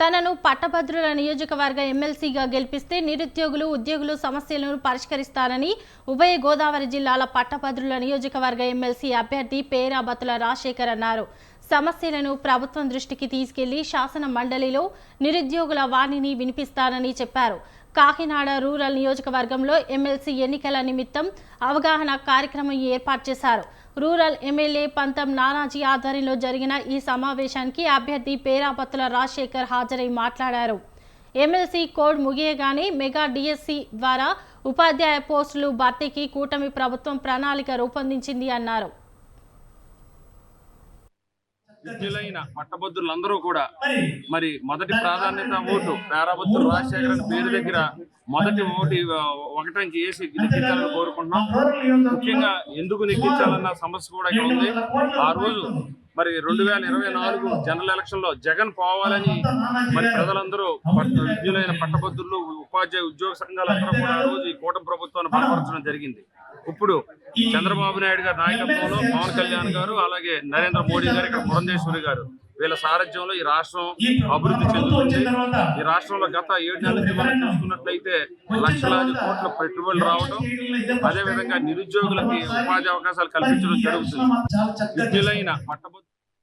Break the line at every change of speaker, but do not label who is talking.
తనను పట్టభద్రుల నియోజకవర్గ ఎమ్మెల్సీగా గెలిపిస్తే నిరుద్యోగులు ఉద్యోగులు సమస్యలను పరిష్కరిస్తారని ఉభయ గోదావరి జిల్లాల పట్టభద్రుల నియోజకవర్గ ఎమ్మెల్సీ అభ్యర్థి పేరా బత్తుల రాజశేఖర్ అన్నారు. సమస్యలను ప్రభుత్వం దృష్టికి తీసుకెళ్లి శాసన మండలిలో నిరుద్యోగుల వాణిని వినిపిస్తానని చెప్పారు. కాకినాడ రూరల్ నియోజకవర్గంలో ఎమ్మెల్సీ ఎన్నికల నిమిత్తం అవగాహన కార్యక్రమం ఏర్పాటు చేశారు. రూరల్ ఎమ్మెల్యే పంతం నానాజీ ఆధ్వర్యంలో జరిగిన ఈ సమావేశానికి అభ్యర్థి పేరా బత్తుల రాజశేఖర్ హాజరై మాట్లాడారు. ఎమ్మెల్సీ కోడ్ ముగియగానే మెగా డిఎస్సి ద్వారా ఉపాధ్యాయ పోస్టులు భర్తీకి కూటమి ప్రభుత్వం ప్రణాళిక రూపొందించింది అన్నారు.
విద్యులైన పట్టభద్రులందరూ కూడా మరి మొదటి ప్రాధాన్యత ఓటు పేరా బత్తుల రాజశేఖర్ అని పేరు దగ్గర మొదటి ఒకటానికి వేసి నెగ్గించాలని కోరుకుంటున్నాం. ముఖ్యంగా ఎందుకు నెగ్గించాలన్న సమస్య కూడా ఇక్కడ ఉంది. ఆ రోజు మరి 2024 జనరల్ ఎలక్షన్ లో జగన్ పోవాలని మరి ప్రజలందరూ విద్యులైన పట్టభద్రులు ఉపాధ్యాయ ఉద్యోగ సంఘాలందరూ కూడా ఆ రోజు ఈ కూటమి ప్రభుత్వాన్ని బలపరచడం జరిగింది. ఇప్పుడు చంద్రబాబు నాయుడు గారి నాయకత్వంలో పవన్ కళ్యాణ్ గారు అలాగే నరేంద్ర మోడీ గారు ఇక్కడ పురంధేశ్వరి గారు వీళ్ళ సారథ్యంలో ఈ రాష్ట్రం అభివృద్ధి చెందుతుంది. ఈ రాష్ట్రంలో గత 7 నెలల నుంచి మనం చూసుకున్నట్లయితే లక్షలాది కోట్ల పెట్టుబడులు రావడం, అదేవిధంగా నిరుద్యోగులకి ఉపాధి అవకాశాలు కల్పించడం జరుగుతుంది. విద్యులైన పట్టభద్రులు